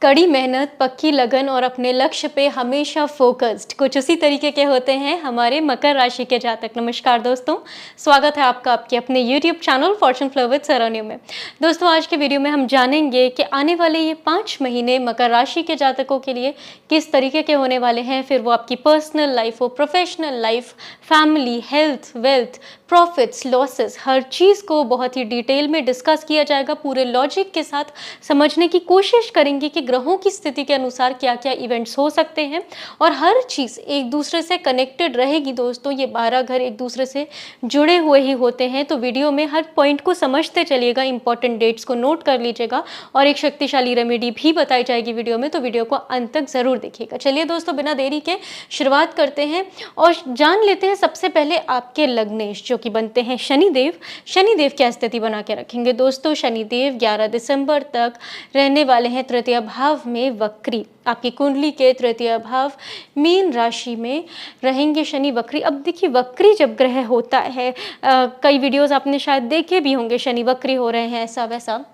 कड़ी मेहनत, पक्की लगन और अपने लक्ष्य पे हमेशा फोकस्ड, कुछ उसी तरीके के होते हैं हमारे मकर राशि के जातक। नमस्कार दोस्तों, स्वागत है आपका आपके अपने YouTube channel Fortune Flow with Saranyu में। दोस्तों, आज के वीडियो में हम जानेंगे कि आने वाले ये 5 महीने मकर राशि के जातकों के लिए किस तरीके के होने वाले हैं। फिर वो आपकी पर्सनल लाइफ हो, professional life, family, health, wealth, profits, losses, हर चीज़ को बहुत ही डिटेल में डिस्कस किया जाएगा। पूरे लॉजिक के साथ समझने की कोशिश करेंगे कि ग्रहों की स्थिति के अनुसार क्या क्या इवेंट्स हो सकते हैं और हर चीज़ एक दूसरे से कनेक्टेड रहेगी। दोस्तों, ये 12 घर एक दूसरे से जुड़े हुए ही होते हैं, तो वीडियो में हर पॉइंट को समझते चलिएगा, इंपॉर्टेंट डेट्स को नोट कर लीजिएगा और एक शक्तिशाली रेमेडी भी बताई जाएगी वीडियो में, तो वीडियो को अंत तक ज़रूर देखिएगा। चलिए दोस्तों, बिना देरी के शुरुआत करते हैं और जान लेते हैं सबसे पहले आपके लग्नेश जो कि बनते हैं शनिदेव। शनिदेव क्या स्थिति बना के रखेंगे दोस्तों? शनिदेव 11 दिसंबर तक रहने वाले हैं तृतीय भाव में वक्री। आपकी कुंडली के तृतीय भाव मीन राशि में रहेंगे शनि वक्री। अब देखिए, वक्री जब ग्रह होता है, कई वीडियोस आपने शायद देखे भी होंगे, शनि वक्री हो रहे हैं ऐसा वैसा।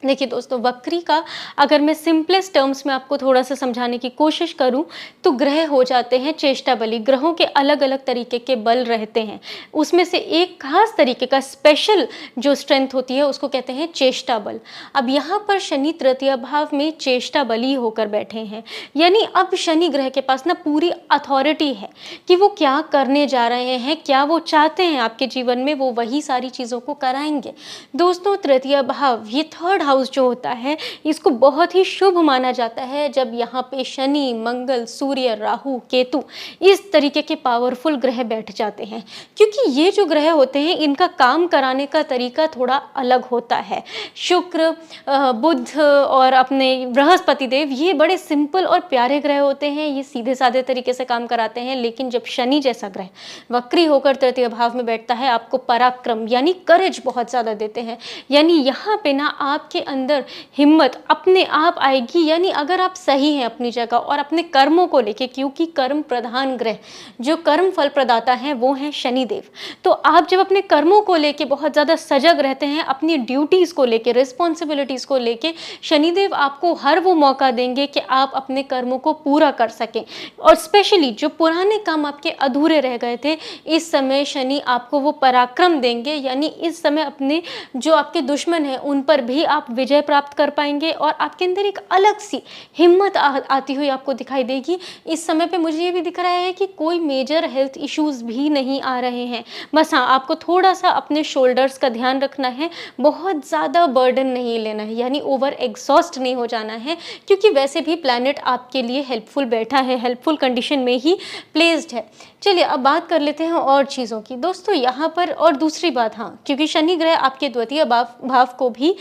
देखिए दोस्तों, वक्री का अगर मैं सिंपलेस्ट टर्म्स में आपको थोड़ा सा समझाने की कोशिश करूं तो ग्रह हो जाते हैं चेष्टा बली। ग्रहों के अलग अलग तरीके के बल रहते हैं, उसमें से एक खास तरीके का स्पेशल जो स्ट्रेंथ होती है उसको कहते हैं चेष्टा बल। अब यहाँ पर शनि तृतीय भाव में चेष्टा बली होकर बैठे हैं, यानी अब शनि ग्रह के पास ना पूरी अथॉरिटी है कि वो क्या करने जा रहे हैं, क्या वो चाहते हैं आपके जीवन में, वो वही सारी चीज़ों को कराएंगे। दोस्तों, तृतीय भाव ये थर्ड हाउस जो होता है इसको बहुत ही शुभ माना जाता है जब यहाँ पे शनि, मंगल, सूर्य, राहु, केतु इस तरीके के पावरफुल ग्रह बैठ जाते हैं, क्योंकि ये जो ग्रह होते हैं इनका काम कराने का तरीका थोड़ा अलग होता है। शुक्र, बुध और अपने बृहस्पति देव ये बड़े सिंपल और प्यारे ग्रह होते हैं, ये सीधे साधे तरीके से काम कराते हैं। लेकिन जब शनि जैसा ग्रह वक्री होकर तृतीय भाव में बैठता है, आपको पराक्रम यानी करेज बहुत ज़्यादा देते हैं। यानी यहाँ पे ना आपके अंदर हिम्मत अपने आप आएगी, यानी अगर आप सही हैं अपनी जगह और अपने कर्मों को लेके, क्योंकि कर्म प्रधान ग्रह जो कर्म फल प्रदाता हैं वो हैं शनिदेव। तो आप जब अपने कर्मों को लेके बहुत ज़्यादा सजग रहते हैं, अपनी ड्यूटीज़ को लेके, रिस्पॉन्सिबिलिटीज़ को लेके, शनिदेव आपको हर वो मौका देंगे कि आप अपने कर्मों को पूरा कर सकें। और स्पेशली जो पुराने काम आपके अधूरे रह गए थे, इस समय शनि आपको वो पराक्रम देंगे, यानी इस समय अपने जो आपके दुश्मन हैं उन पर भी आप विजय प्राप्त कर पाएंगे और आपके अंदर एक अलग सी हिम्मत आती हुई आपको दिखाई देगी। इस समय पे मुझे ये भी दिख रहा है कि कोई मेजर हेल्थ इश्यूज भी नहीं आ रहे हैं। बस हाँ, आपको थोड़ा सा अपने शोल्डर्स का ध्यान रखना है, बहुत ज़्यादा बर्डन नहीं लेना है, यानी ओवर एग्जॉस्ट नहीं हो जाना है, क्योंकि वैसे भी प्लैनेट आपके लिए हेल्पफुल बैठा है, हेल्पफुल कंडीशन में ही प्लेस्ड है। चलिए अब बात कर लेते हैं और चीज़ों की। दोस्तों, यहाँ पर और दूसरी बात, हाँ, क्योंकि शनि ग्रह आपके द्वितीय भाव को भी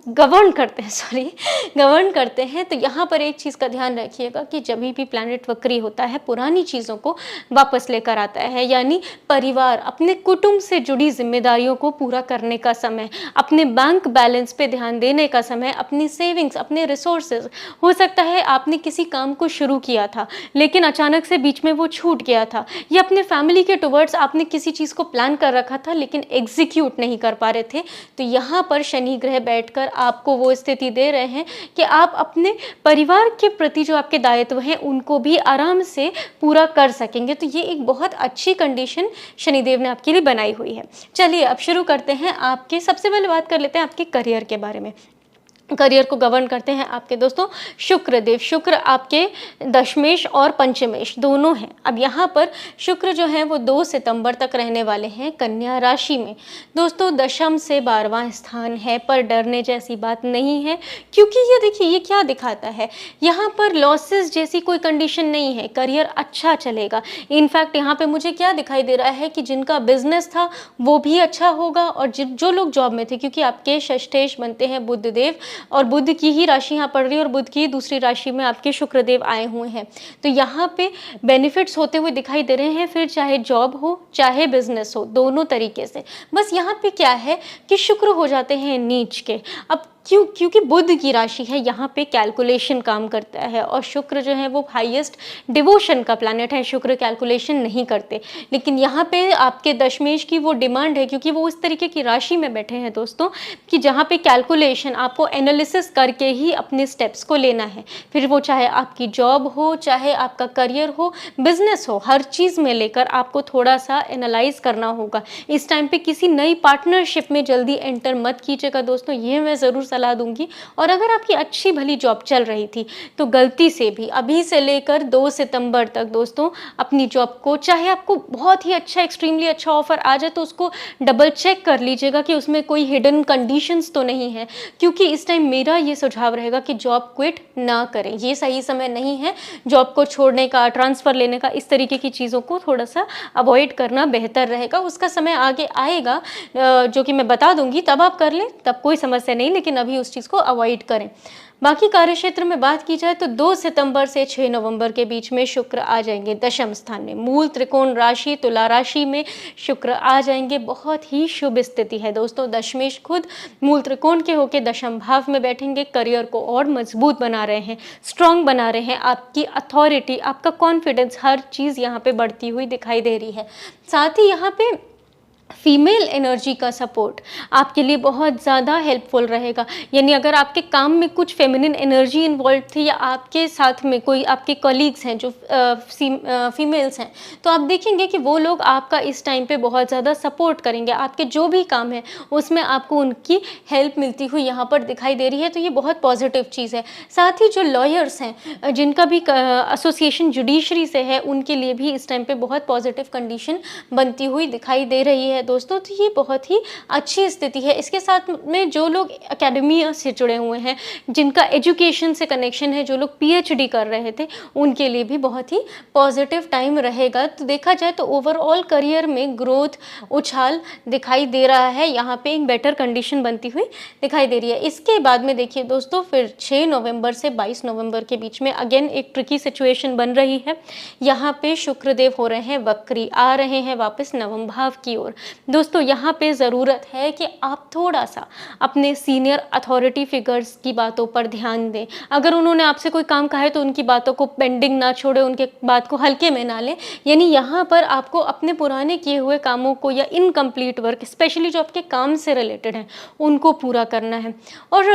गवर्न करते हैं, तो यहाँ पर एक चीज़ का ध्यान रखिएगा कि जब भी प्लैनेट वक्री होता है, पुरानी चीज़ों को वापस लेकर आता है, यानी परिवार, अपने कुटुंब से जुड़ी जिम्मेदारियों को पूरा करने का समय, अपने बैंक बैलेंस पे ध्यान देने का समय, अपनी सेविंग्स, अपने रिसोर्सेज। हो सकता है आपने किसी काम को शुरू किया था लेकिन अचानक से बीच में वो छूट गया था, या अपने फैमिली के टुवर्ड्स आपने किसी चीज़ को प्लान कर रखा था लेकिन एग्जीक्यूट नहीं कर पा रहे थे, तो यहाँ पर शनि ग्रह बैठकर आपको वो स्थिति दे रहे हैं कि आप अपने परिवार के प्रति जो आपके दायित्व हैं उनको भी आराम से पूरा कर सकेंगे। तो ये एक बहुत अच्छी कंडीशन शनिदेव ने आपके लिए बनाई हुई है। चलिए अब शुरू करते हैं। आपके सबसे पहले बात कर लेते हैं आपके करियर के बारे में। करियर को गवर्न करते हैं आपके दोस्तों शुक्र देव। शुक्र आपके दशमेश और पंचमेश दोनों हैं। अब यहाँ पर शुक्र जो है वो 2 सितंबर तक रहने वाले हैं कन्या राशि में। दोस्तों, दशम से 12वां स्थान है, पर डरने जैसी बात नहीं है, क्योंकि ये देखिए ये क्या दिखाता है, यहाँ पर लॉसेस जैसी कोई कंडीशन नहीं है, करियर अच्छा चलेगा। इनफैक्ट यहाँ पे मुझे क्या दिखाई दे रहा है कि जिनका बिजनेस था वो भी अच्छा होगा, और जो लोग जॉब में थे, क्योंकि आपके षष्ठेश बनते हैं बुध देव और बुध की ही राशि यहाँ पड़ रही है और बुध की दूसरी राशि में आपके शुक्रदेव आए हुए हैं, तो यहाँ पे बेनिफिट्स होते हुए दिखाई दे रहे हैं। फिर चाहे जॉब हो चाहे बिजनेस हो, दोनों तरीके से। बस यहाँ पे क्या है कि शुक्र हो जाते हैं नीच के। अब क्योंकि बुध की राशि है, यहाँ पे कैलकुलेशन काम करता है और शुक्र जो है वो हाईएस्ट डिवोशन का प्लैनेट है। शुक्र कैलकुलेशन नहीं करते, लेकिन यहाँ पे आपके दशमेश की वो डिमांड है, क्योंकि वो उस तरीके की राशि में बैठे हैं दोस्तों कि जहाँ पे कैलकुलेशन, आपको एनालिसिस करके ही अपने स्टेप्स को लेना है। फिर वो चाहे आपकी जॉब हो, चाहे आपका करियर हो, बिजनेस हो, हर चीज़ में लेकर आपको थोड़ा सा एनालाइज करना होगा। इस टाइम पे किसी नई पार्टनरशिप में जल्दी एंटर मत कीजिएगा दोस्तों, ये मैं ज़रूर सलाह दूंगी। और अगर आपकी अच्छी भली जॉब चल रही थी तो गलती से भी अभी से लेकर 2 सितंबर तक दोस्तों अपनी जॉब को, चाहे आपको बहुत ही अच्छा, एक्सट्रीमली अच्छा ऑफर आ जाए, तो उसको डबल चेक कर लीजिएगा कि उसमें कोई हिडन कंडीशंस तो नहीं है, क्योंकि इस टाइम मेरा ये सुझाव रहेगा कि जॉब क्विट ना करें। ये सही समय नहीं है जॉब को छोड़ने का, ट्रांसफ़र लेने का। इस तरीके की चीज़ों को थोड़ा सा अवॉइड करना बेहतर रहेगा। उसका समय आगे आएगा जो कि मैं बता दूंगी, तब आप कर लें, तब कोई समस्या नहीं, लेकिन अभी उस चीज़ को अवॉइड करें। बाकी कार्यक्षेत्र में बात की जाए तो 2 सितंबर से 6 नवंबर के बीच में शुक्र आ जाएंगे दशम स्थान में। मूल त्रिकोण राशि तुला राशि में शुक्र आ जाएंगे। बहुत ही शुभ स्थिति है दोस्तों। दशमेश खुद मूल त्रिकोण के होके दशम भाव में बैठेंगे, करियर को और मजबूत बना रहे हैं, स्ट्रांग बना रहे हैं। आपकी अथॉरिटी, आपका कॉन्फिडेंस, हर चीज़ यहाँ पे बढ़ती हुई दिखाई दे रही है। साथ ही यहाँ पे फीमेल एनर्जी का सपोर्ट आपके लिए बहुत ज़्यादा हेल्पफुल रहेगा। यानी अगर आपके काम में कुछ फेमिनिन एनर्जी इन्वॉल्व थी, या आपके साथ में कोई आपके कलीग्स हैं जो फीमेल्स हैं, तो आप देखेंगे कि वो लोग आपका इस टाइम पे बहुत ज़्यादा सपोर्ट करेंगे। आपके जो भी काम है उसमें आपको उनकी हेल्प मिलती हुई यहाँ पर दिखाई दे रही है, तो ये बहुत पॉजिटिव चीज़ है। साथ ही जो लॉयर्स हैं, जिनका भी एसोसिएशन जुडिशरी से है, उनके लिए भी इस टाइम पे बहुत पॉजिटिव कंडीशन बनती हुई दिखाई दे रही है दोस्तों। तो ये बहुत ही अच्छी स्थिति है। इसके साथ में जो लोग एकेडमिया से जुड़े हुए हैं, जिनका एजुकेशन से कनेक्शन है, जो लोग पीएचडी कर रहे थे, उनके लिए भी बहुत ही पॉजिटिव टाइम रहेगा। तो देखा जाए तो ओवरऑल करियर में ग्रोथ, उछाल दिखाई दे रहा है। यहाँ पे एक बेटर कंडीशन बनती हुई दिखाई दे रही है। इसके बाद में देखिए दोस्तों, फिर 6 नवंबर से 22 नवंबर के बीच में अगेन एक ट्रिकी सिचुएशन बन रही है। यहाँ पे शुक्रदेव हो रहे हैं वक्री, आ रहे हैं वापस नवम भाव की ओर। दोस्तों यहाँ पे ज़रूरत है कि आप थोड़ा सा अपने सीनियर अथॉरिटी फिगर्स की बातों पर ध्यान दें। अगर उन्होंने आपसे कोई काम कहा है तो उनकी बातों को पेंडिंग ना छोड़े, उनके बात को हल्के में ना लें। यानी यहाँ पर आपको अपने पुराने किए हुए कामों को, या इनकम्प्लीट वर्क, स्पेशली जो आपके काम से रिलेटेड हैं, उनको पूरा करना है। और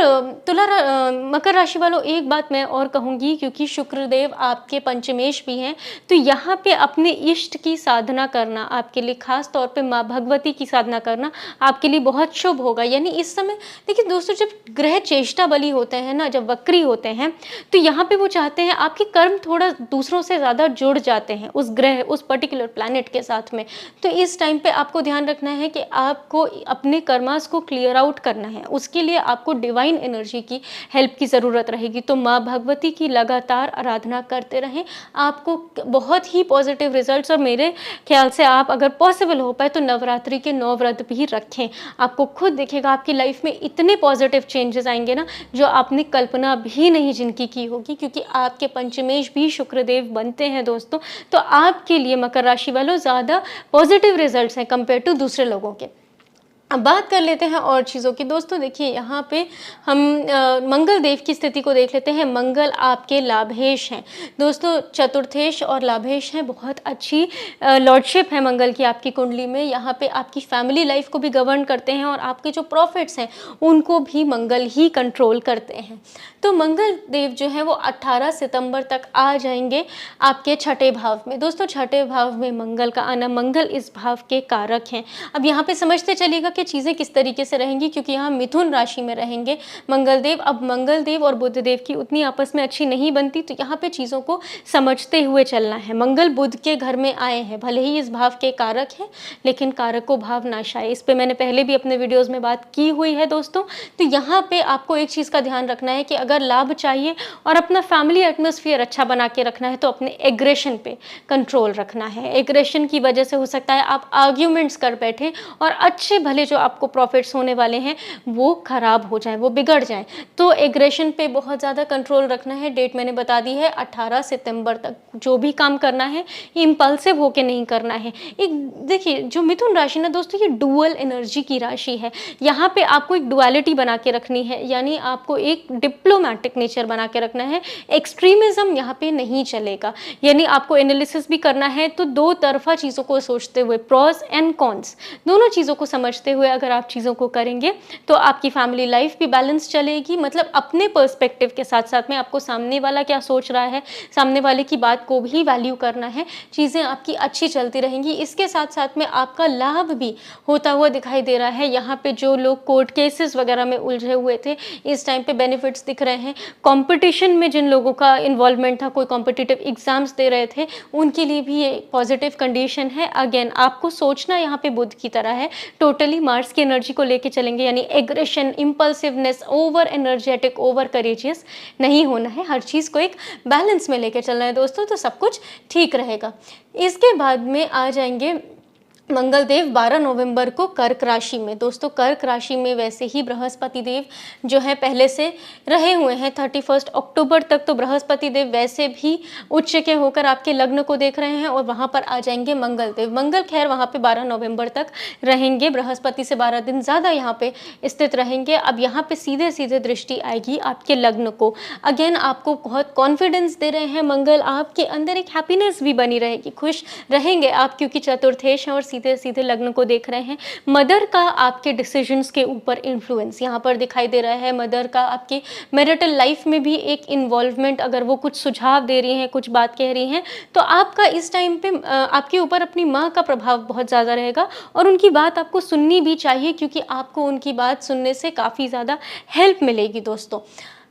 मकर राशि वालों, एक बात मैं और कहूँगी, क्योंकि शुक्रदेव आपके पंचमेश भी हैं, तो यहाँ पे अपने इष्ट की साधना करना आपके लिए, खास तौर पे माँ भगवती की साधना करना आपके लिए बहुत शुभ होगा। यानी इस समय देखिए दोस्तों, जब ग्रह चेष्टा बली होते हैं ना, जब वक्री होते हैं, तो यहाँ पे वो चाहते हैं आपके कर्म थोड़ा दूसरों से ज़्यादा जुड़ जाते हैं उस ग्रह, उस पर्टिकुलर प्लैनेट के साथ में। तो इस टाइम पे आपको ध्यान रखना है कि आपको अपने कर्मास को क्लियर आउट करना है। उसके लिए आपको डिवाइन एनर्जी की हेल्प की ज़रूरत रहेगी। तो माँ भगवती की लगातार आराधना करते रहें, आपको बहुत ही पॉजिटिव रिजल्ट्स। और मेरे ख्याल से आप अगर पॉसिबल हो पाए तो नवरात्रि के 9 व्रत भी रखें। आपको खुद दिखेगा आपकी लाइफ में इतने पॉजिटिव चेंजेस आएंगे ना, जो आपने कल्पना भी नहीं जिनकी की होगी, क्योंकि आपके पंचमेश भी शुक्रदेव बनते हैं दोस्तों। तो आपके लिए मकर राशि वालों ज़्यादा पॉजिटिव रिजल्ट्स हैं कंपेयर टू दूसरे लोगों के। अब बात कर लेते हैं और चीज़ों की। दोस्तों देखिए, यहाँ पे हम मंगल देव की स्थिति को देख लेते हैं। मंगल आपके लाभेश हैं दोस्तों, चतुर्थेश और लाभेश हैं। बहुत अच्छी लॉर्डशिप है मंगल की आपकी कुंडली में। यहाँ पे आपकी फैमिली लाइफ को भी गवर्न करते हैं, और आपके जो प्रॉफिट्स हैं उनको भी मंगल ही कंट्रोल करते हैं। तो मंगल देव जो है वो 18 सितंबर तक आ जाएंगे आपके छठे भाव में। दोस्तों छठे भाव में मंगल का आना, मंगल इस भाव के कारक हैं। अब यहाँ पे समझते चलिएगा कि चीज़ें किस तरीके से रहेंगी, क्योंकि यहाँ मिथुन राशि में रहेंगे मंगल देव। अब मंगल देव और बुध देव की उतनी आपस में अच्छी नहीं बनती, तो यहाँ पे चीज़ों को समझते हुए चलना है। मंगल बुध के घर में आए हैं, भले ही इस भाव के कारक हैं, लेकिन कारक को भाव नाश आए। इस पर मैंने पहले भी अपने वीडियोज़ में बात की हुई है दोस्तों। तो यहाँ पे आपको एक चीज़ का ध्यान रखना है कि अगर लाभ चाहिए और अपना फैमिली एटमॉस्फेयर अच्छा बना के रखना है, तो अपने एग्रेशन पे कंट्रोल रखना है। एग्रेशन की वजह से हो सकता है आप आर्ग्यूमेंट्स कर बैठे और अच्छे भले जो आपको प्रॉफिट्स होने वाले हैं वो खराब हो जाएं, वो बिगड़ जाएं। तो एग्रेशन पे बहुत ज़्यादा कंट्रोल रखना है। डेट मैंने बता दी है 18 सितंबर तक। जो भी काम करना है इम्पल्सिव होके नहीं करना है। एक देखिए, जो मिथुन राशि ना दोस्तों, ये डुअल एनर्जी की राशि है। यहाँ पे आपको एक डुअलिटी बना के रखनी है, यानी आपको एक डिप्लोमेटिक नेचर बना के रखना है। एक्सट्रीमिज्म यहाँ पे नहीं चलेगा, यानी आपको एनालिसिस भी करना है तो दो तरफा चीज़ों को सोचते हुए, प्रॉस एंड कॉन्स दोनों चीज़ों को समझते हुए अगर आप चीज़ों को करेंगे तो आपकी फैमिली लाइफ भी बैलेंस चलेगी। मतलब अपने पर्सपेक्टिव के साथ साथ में आपको सामने वाला क्या सोच रहा है, सामने वाले की बात को भी वैल्यू करना है। चीज़ें आपकी अच्छी चलती रहेंगी। इसके साथ साथ में आपका लाभ भी होता हुआ दिखाई दे रहा है। यहाँ पे जो लोग कोर्ट केसेस वगैरह में उलझे हुए थे, इस टाइम पे बेनिफिट्स दिख रहे हैं। कंपटीशन में जिन लोगों का इन्वॉल्वमेंट था, कोई कॉम्पिटिटिव एग्जाम्स दे रहे थे, उनके लिए भी ये पॉजिटिव कंडीशन है। अगेन आपको सोचना यहाँ पे बुध की तरह है, टोटली मार्स की एनर्जी को लेके चलेंगे, यानी aggression, impulsiveness, over energetic, over courageous नहीं होना है। हर चीज़ को एक बैलेंस में लेके चलना है दोस्तों, तो सब कुछ ठीक रहेगा। इसके बाद में आ जाएंगे मंगल देव 12 नवंबर को कर्क राशि में। दोस्तों कर्क राशि में वैसे ही बृहस्पति देव जो है पहले से रहे हुए हैं 31 अक्टूबर तक, तो बृहस्पति देव वैसे भी उच्च के होकर आपके लग्न को देख रहे हैं और वहाँ पर आ जाएंगे मंगल देव। मंगल खैर वहाँ पे 12 नवंबर तक रहेंगे, बृहस्पति से 12 दिन ज़्यादा यहाँ पे स्थित रहेंगे। अब यहाँ पे सीधे सीधे दृष्टि आएगी आपके लग्न को। अगेन आपको बहुत कॉन्फिडेंस दे रहे हैं मंगल, आपके अंदर एक हैप्पीनेस भी बनी रहेगी, खुश रहेंगे आप, क्योंकि चतुर्थेश और सीधे सीधे लग्न को देख रहे हैं। मदर का आपके डिसीजंस के ऊपर इन्फ्लुएंस यहाँ पर दिखाई दे रहा है। मदर का आपकी मैरिटल लाइफ में भी एक इन्वॉल्वमेंट, अगर वो कुछ सुझाव दे रही हैं, कुछ बात कह रही हैं, तो आपका इस टाइम पे आपके ऊपर अपनी माँ का प्रभाव बहुत ज़्यादा रहेगा और उनकी बात आपको सुननी भी चाहिए, क्योंकि आपको उनकी बात सुनने से काफ़ी ज़्यादा हेल्प मिलेगी दोस्तों।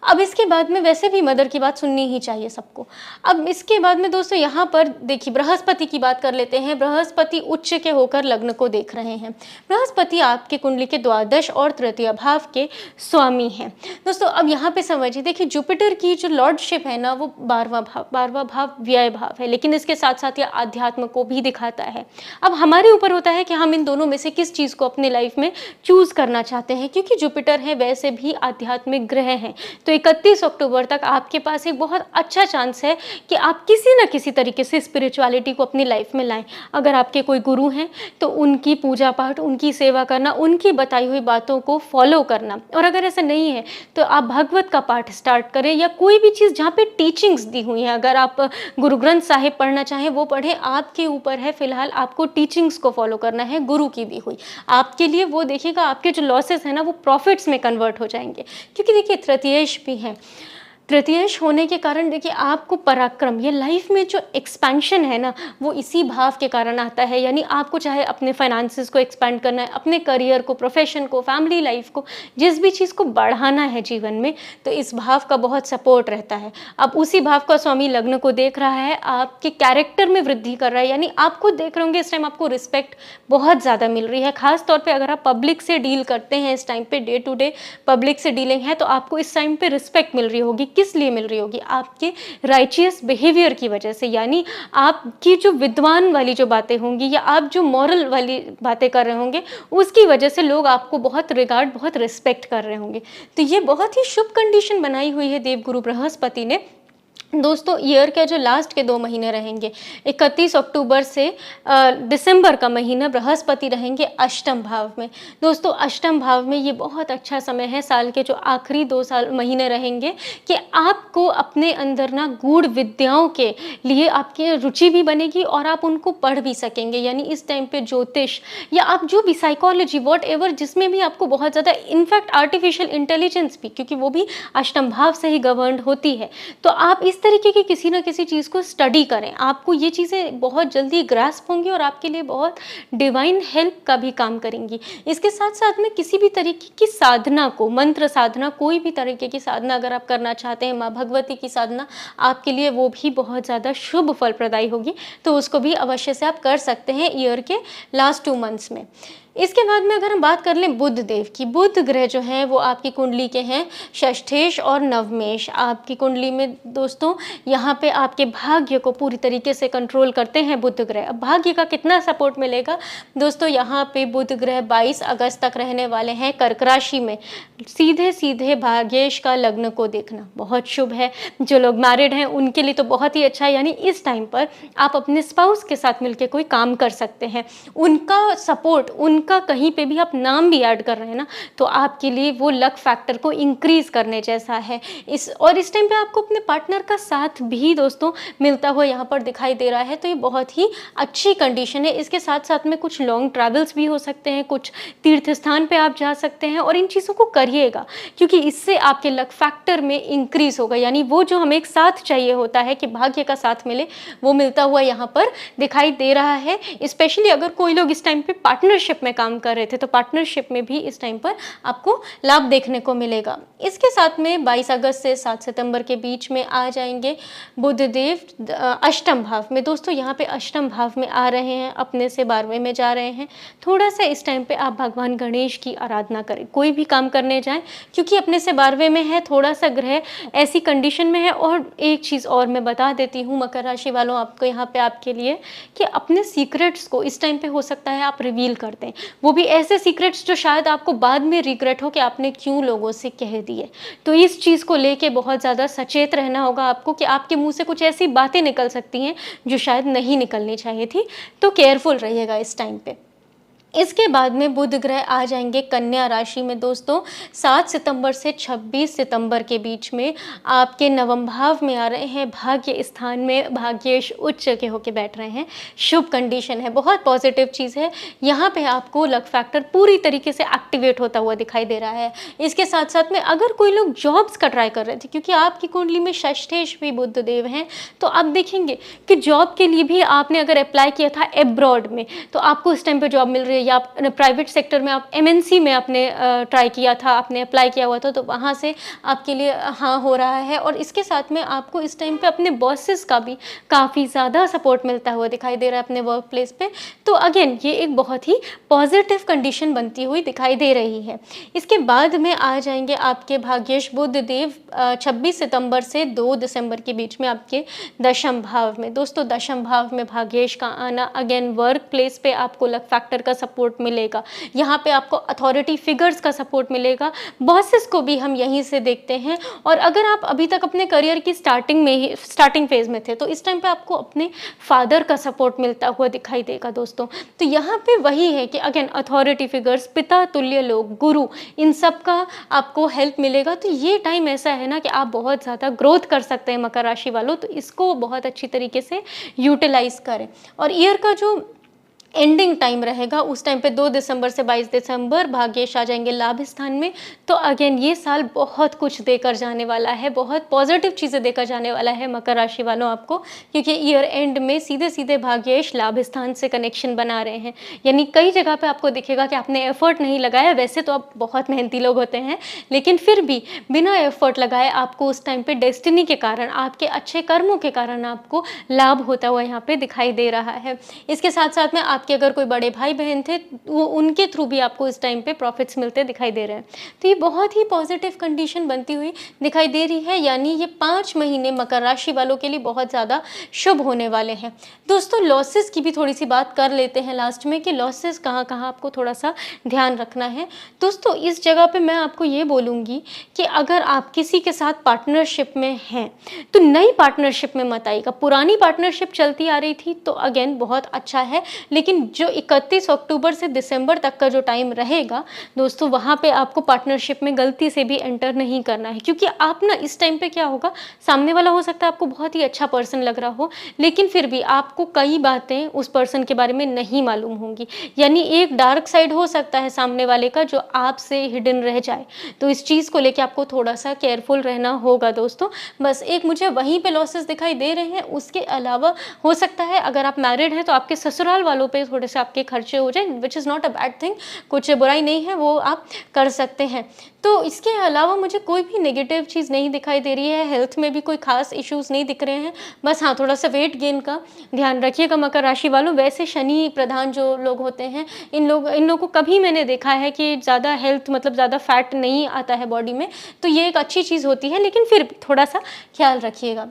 अब इसके बाद में वैसे भी मदर की बात सुननी ही चाहिए सबको। अब इसके बाद में दोस्तों यहाँ पर देखिए बृहस्पति की बात कर लेते हैं। बृहस्पति उच्च के होकर लग्न को देख रहे हैं। बृहस्पति आपके कुंडली के द्वादश और तृतीय भाव के स्वामी हैं दोस्तों। अब यहाँ पे समझिए, देखिए जुपिटर की जो लॉर्डशिप है ना, वो 12वां भाव व्यय भाव है, लेकिन इसके साथ साथ यह आध्यात्म को भी दिखाता है। अब हमारे ऊपर होता है कि हम इन दोनों में से किस चीज़ को अपने लाइफ में चूज करना चाहते हैं, क्योंकि जुपिटर है वैसे भी आध्यात्मिक ग्रह हैं। तो 31 अक्टूबर तक आपके पास एक बहुत अच्छा चांस है कि आप किसी न किसी तरीके से स्पिरिचुअलिटी को अपनी लाइफ में लाएं। अगर आपके कोई गुरु हैं तो उनकी पूजा पाठ, उनकी सेवा करना, उनकी बताई हुई बातों को फॉलो करना, और अगर ऐसा नहीं है तो आप भागवत का पाठ स्टार्ट करें या कोई भी चीज़ जहाँ पे टीचिंग्स दी हुई हैं। अगर आप गुरु ग्रंथ साहिब पढ़ना चाहें वो पढ़ें, आपके ऊपर है। फिलहाल आपको टीचिंग्स को फॉलो करना है गुरु की दी हुई। आपके लिए वो देखिएगा, आपके जो लॉसेस हैं ना वो प्रॉफिट्स में कन्वर्ट हो जाएंगे, क्योंकि देखिए तृतीयेश भी है। तृतीयेश होने के कारण देखिए आपको पराक्रम, ये लाइफ में जो एक्सपेंशन है ना वो इसी भाव के कारण आता है। यानी आपको चाहे अपने फाइनेंसेस को एक्सपेंड करना है, अपने करियर को, प्रोफेशन को, फैमिली लाइफ को, जिस भी चीज़ को बढ़ाना है जीवन में, तो इस भाव का बहुत सपोर्ट रहता है। अब उसी भाव का स्वामी लग्न को देख रहा है, आपके कैरेक्टर में वृद्धि कर रहा है। यानी आप खुद देख रहे होंगे इस टाइम आपको रिस्पेक्ट बहुत ज़्यादा मिल रही है। खास तौर पर अगर आप पब्लिक से डील करते हैं, इस टाइम पे डे टू डे पब्लिक से डीलिंग है, तो आपको इस टाइम पे रिस्पेक्ट मिल रही होगी। किस लिए मिल रही होगी? आपके राइचियस बिहेवियर की वजह से। यानी आपकी जो विद्वान वाली जो बातें होंगी या आप जो मॉरल वाली बातें कर रहे होंगे, उसकी वजह से लोग आपको बहुत रिगार्ड, बहुत रिस्पेक्ट कर रहे होंगे। तो ये बहुत ही शुभ कंडीशन बनाई हुई है देवगुरु बृहस्पति ने दोस्तों। ईयर के जो लास्ट के 2 महीने रहेंगे, 31 अक्टूबर से दिसंबर का महीना, बृहस्पति रहेंगे अष्टम भाव में। दोस्तों अष्टम भाव में ये बहुत अच्छा समय है, साल के जो आखिरी 2 महीने रहेंगे, कि आपको अपने अंदर ना गूढ़ विद्याओं के लिए आपकी रुचि भी बनेगी और आप उनको पढ़ भी सकेंगे। यानी इस टाइम पे ज्योतिष या आप जो भी साइकोलॉजी, वॉट एवर, जिसमें भी आपको बहुत ज़्यादा, इनफैक्ट आर्टिफिशियल इंटेलिजेंस भी, क्योंकि वो भी अष्टम भाव से ही गवर्न होती है, तो आप इस तरीके की किसी ना किसी चीज़ को स्टडी करें। आपको ये चीज़ें बहुत जल्दी ग्रास्प होंगी और आपके लिए बहुत डिवाइन हेल्प का भी काम करेंगी। इसके साथ साथ में किसी भी तरीके की साधना को, मंत्र साधना, कोई भी तरीके की साधना अगर आप करना चाहते हैं, माँ भगवती की साधना, आपके लिए वो भी बहुत ज़्यादा शुभ फल प्रदायी होगी, तो उसको भी अवश्य से आप कर सकते हैं ईयर के लास्ट 2 मंथ्स में। इसके बाद में अगर हम बात कर लें बुध देव की, बुध ग्रह जो हैं वो आपकी कुंडली के हैं षष्ठेश और नवमेश। आपकी कुंडली में दोस्तों यहाँ पे आपके भाग्य को पूरी तरीके से कंट्रोल करते हैं बुध ग्रह। अब भाग्य का कितना सपोर्ट मिलेगा दोस्तों, यहाँ पे बुध ग्रह 22 अगस्त तक रहने वाले हैं कर्क राशि में। सीधे सीधे भाग्येश का लग्न को देखना बहुत शुभ है। जो लोग मैरिड हैं उनके लिए तो बहुत ही अच्छा है, यानी इस टाइम पर आप अपने स्पाउस के साथ मिलकर कोई काम कर सकते हैं। उनका सपोर्ट, उनका कहीं पे भी आप नाम भी ऐड कर रहे हैं ना, तो आपके लिए वो लक फैक्टर को इंक्रीज करने जैसा है। इस टाइम पे आपको अपने पार्टनर का साथ भी दोस्तों मिलता हुआ यहाँ पर दिखाई दे रहा है, तो ये बहुत ही अच्छी कंडीशन है। इसके साथ साथ में कुछ लॉन्ग ट्रैवल्स भी हो सकते हैं, कुछ तीर्थ स्थान पे आप जा सकते हैं, और इन चीज़ों को करिएगा क्योंकि इससे आपके लक फैक्टर में इंक्रीज होगा। यानी वो जो हमें एक साथ चाहिए होता है कि भाग्य का साथ मिले, वो मिलता हुआ यहाँ पर दिखाई दे रहा है। स्पेशली अगर कोई लोग इस टाइम पे पार्टनरशिप में काम कर रहे थे तो पार्टनरशिप में भी इस टाइम पर आपको लाभ देखने को मिलेगा। इसके साथ में 22 अगस्त से 7 सितंबर के बीच में आ जाएंगे बुध देव अष्टम भाव में। दोस्तों यहाँ पे अष्टम भाव में आ रहे हैं, अपने से 12वें में जा रहे हैं। थोड़ा सा इस टाइम पे आप भगवान गणेश की आराधना करें, कोई भी काम करने जाएं, क्योंकि अपने से 12वें में है, थोड़ा सा ग्रह ऐसी कंडीशन में है। और एक चीज़ और मैं बता देती हूँ मकर राशि वालों आपको यहाँ पे आपके लिए, कि अपने सीक्रेट्स को इस टाइम पे हो सकता है आप रिवील कर दें, वो भी ऐसे सीक्रेट्स जो शायद आपको बाद में रिग्रेट हो कि आपने क्यों लोगों से कह दिए। तो इस चीज़ को लेके बहुत ज़्यादा सचेत रहना होगा आपको कि आपके मुंह से कुछ ऐसी बातें निकल सकती हैं जो शायद नहीं निकलनी चाहिए थी, तो केयरफुल रहिएगा इस टाइम पे। इसके बाद में बुध ग्रह आ जाएंगे कन्या राशि में दोस्तों 7 सितंबर से 26 सितंबर के बीच में। आपके नवम भाव में आ रहे हैं, भाग्य स्थान में भाग्येश उच्च के होके बैठ रहे हैं। शुभ कंडीशन है, बहुत पॉजिटिव चीज़ है। यहाँ पे आपको लक फैक्टर पूरी तरीके से एक्टिवेट होता हुआ दिखाई दे रहा है। इसके साथ साथ में अगर कोई लोग जॉब्स का ट्राई कर रहे थे, क्योंकि आपकी कुंडली में षष्ठेश भी बुध देव हैं, तो आप देखेंगे कि जॉब के लिए भी आपने अगर अप्लाई किया था एब्रॉड में, तो आपको इस टाइम पर जॉब मिल रही है, या प्राइवेट सेक्टर में आप एमएनसी में आपने ट्राई किया था, आपने अप्लाई किया हुआ था, तो वहाँ से आपके लिए हाँ हो रहा है। और इसके साथ में आपको इस टाइम पे अपने बॉसेस का भी काफ़ी ज़्यादा सपोर्ट मिलता हुआ दिखाई दे रहा है अपने वर्क प्लेस पे। तो अगेन ये एक बहुत ही पॉजिटिव कंडीशन बनती हुई दिखाई दे रही है। इसके बाद में आ जाएंगे आपके भाग्येश बुध देव 26 सितंबर से 2 दिसंबर के बीच में आपके दशम भाव में। दोस्तों दशम भाव में भाग्येश का आना, अगेन वर्क प्लेस पे आपको लक फैक्टर का सपोर्ट मिलेगा। यहाँ पे आपको अथॉरिटी फिगर्स का सपोर्ट मिलेगा, बॉसेस को भी हम यहीं से देखते हैं। और अगर आप अभी तक अपने करियर की स्टार्टिंग फेज में थे, तो इस टाइम पे आपको अपने फादर का सपोर्ट मिलता हुआ दिखाई देगा दोस्तों। तो यहाँ पे वही है कि अगेन अथॉरिटी फिगर्स, पिता तुल्य लोग, गुरु, इन सब का आपको हेल्प मिलेगा। तो ये टाइम ऐसा है ना कि आप बहुत ज़्यादा ग्रोथ कर सकते हैं मकर राशि वालों, तो इसको बहुत अच्छी तरीके से यूटिलाइज करें। और ईयर का जो एंडिंग टाइम रहेगा उस टाइम पे 2 दिसंबर से 22 दिसंबर भाग्येश आ जाएंगे लाभ स्थान में। तो अगेन ये साल बहुत कुछ देकर जाने वाला है, बहुत पॉजिटिव चीज़ें देकर जाने वाला है मकर राशि वालों आपको, क्योंकि ईयर एंड में सीधे सीधे भाग्येश लाभ स्थान से कनेक्शन बना रहे हैं। यानी कई जगह पे आपको दिखेगा कि आपने एफर्ट नहीं लगाया, वैसे तो आप बहुत मेहनती लोग होते हैं, लेकिन फिर भी बिना एफर्ट लगाए आपको उस टाइम पे डेस्टिनी के कारण, आपके अच्छे कर्मों के कारण आपको लाभ होता हुआ यहाँ पे दिखाई दे रहा है। इसके साथ साथ में आपके अगर कोई बड़े भाई बहन थे, वो उनके थ्रू भी आपको इस टाइम पे प्रॉफिट्स मिलते दिखाई दे रहे हैं। तो ये बहुत ही पॉजिटिव कंडीशन बनती हुई दिखाई दे रही है। यानी ये 5 महीने मकर राशि वालों के लिए बहुत ज़्यादा शुभ होने वाले हैं। दोस्तों लॉसेस की भी थोड़ी सी बात कर लेते हैं लास्ट में, कि लॉसेस कहाँ कहाँ आपको थोड़ा सा ध्यान रखना है। दोस्तों इस जगह पर मैं आपको ये बोलूँगी कि अगर आप किसी के साथ पार्टनरशिप में हैं, तो नई पार्टनरशिप में मत आइएगा। पुरानी पार्टनरशिप चलती आ रही थी तो अगेन बहुत अच्छा है, लेकिन जो 31 अक्टूबर से दिसंबर तक का जो टाइम रहेगा दोस्तों, वहाँ पे आपको पार्टनरशिप में गलती से भी एंटर नहीं करना है। क्योंकि आप ना इस टाइम पे क्या होगा, सामने वाला हो सकता है आपको बहुत ही अच्छा पर्सन लग रहा हो, लेकिन फिर भी आपको कई बातें उस पर्सन के बारे में नहीं मालूम होंगी। यानी एक डार्क साइड हो सकता है सामने वाले का जो आपसे हिडन रह जाए। तो इस चीज़ को लेकर आपको थोड़ा सा केयरफुल रहना होगा दोस्तों। बस एक मुझे वहीं पे लॉसेस दिखाई दे रहे हैं। उसके अलावा हो सकता है अगर आप मैरिड हैं तो आपके ससुराल वालों पे पे थोड़े से आपके खर्चे हो जाए, which is not a bad thing, कुछ बुराई नहीं है, वो आप कर सकते हैं। तो इसके अलावा मुझे कोई भी नेगेटिव चीज़ नहीं दिखाई दे रही है, हेल्थ में भी कोई खास इश्यूज़ नहीं दिख रहे हैं। बस हाँ, थोड़ा-सा वेट गेन का ध्यान रखिएगा मकर राशि वालों। वैसे शनि प्रधान जो लोग होते हैं, इन लोगों को कभी मैंने देखा है कि ज़्यादा हेल्थ मतलब ज़्यादा फैट नहीं आता है बॉडी में, तो ये एक अच्छी चीज़ होती है, लेकिन फिर भी थोड़ा-सा ख्याल रखिएगा।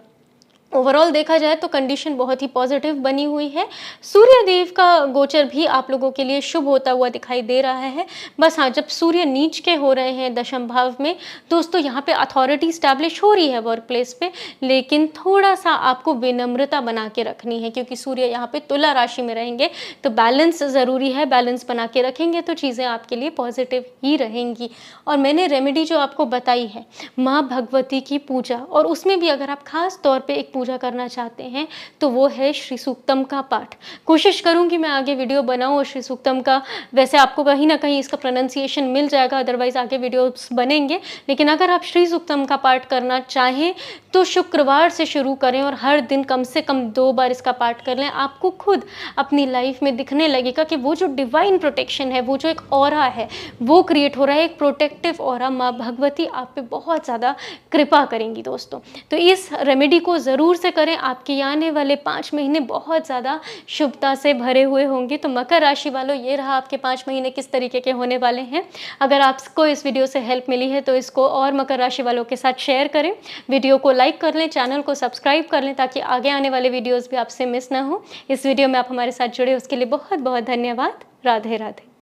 ओवरऑल देखा जाए तो कंडीशन बहुत ही पॉजिटिव बनी हुई है। सूर्य देव का गोचर भी आप लोगों के लिए शुभ होता हुआ दिखाई दे रहा है। बस हाँ, जब सूर्य नीच के हो रहे हैं दशम भाव में, दोस्तों यहाँ पे अथॉरिटी स्टैब्लिश हो रही है वर्क प्लेस पे, लेकिन थोड़ा-सा आपको विनम्रता बना के रखनी है, क्योंकि सूर्य यहाँ पे तुला राशि में रहेंगे, तो बैलेंस ज़रूरी है। बैलेंस बना के रखेंगे तो चीज़ें आपके लिए पॉजिटिव ही रहेंगी। और मैंने रेमेडी जो आपको बताई है, माँ भगवती की पूजा, और उसमें भी अगर आप खास तौर पे एक पूजा करना चाहते हैं तो वो है श्री सूक्तम का पाठ। कोशिश करूंगी मैं आगे वीडियो बनाऊं और श्री सूक्तम का, वैसे आपको कहीं ना कहीं इसका प्रोनाउंसिएशन मिल जाएगा, अदरवाइज आगे वीडियोस बनेंगे, लेकिन अगर आप श्री सूक्तम का पाठ करना चाहें तो शुक्रवार से शुरू करें और हर दिन कम से कम 2 बार इसका पाठ कर लें। आपको खुद अपनी लाइफ में दिखने लगेगा कि वो जो डिवाइन प्रोटेक्शन है, वो जो एक ऑरा है वो क्रिएट हो रहा है, एक प्रोटेक्टिव ऑरा। माँ भगवती आप पे बहुत ज़्यादा कृपा करेंगी दोस्तों। तो इस रेमेडी को ज़रूर से करें, आपके आने वाले 5 महीने बहुत ज़्यादा शुभता से भरे हुए होंगे। तो मकर राशि वालों, ये रहा आपके 5 महीने किस तरीके के होने वाले हैं। अगर आपको इस वीडियो से हेल्प मिली है तो इसको और मकर राशि वालों के साथ शेयर करें, वीडियो को लाइक कर लें, चैनल को सब्सक्राइब कर लें, ताकि आगे आने वाले वीडियोज़ भी आपसे मिस ना हो। इस वीडियो में आप हमारे साथ जुड़े उसके लिए बहुत बहुत धन्यवाद। राधे राधे।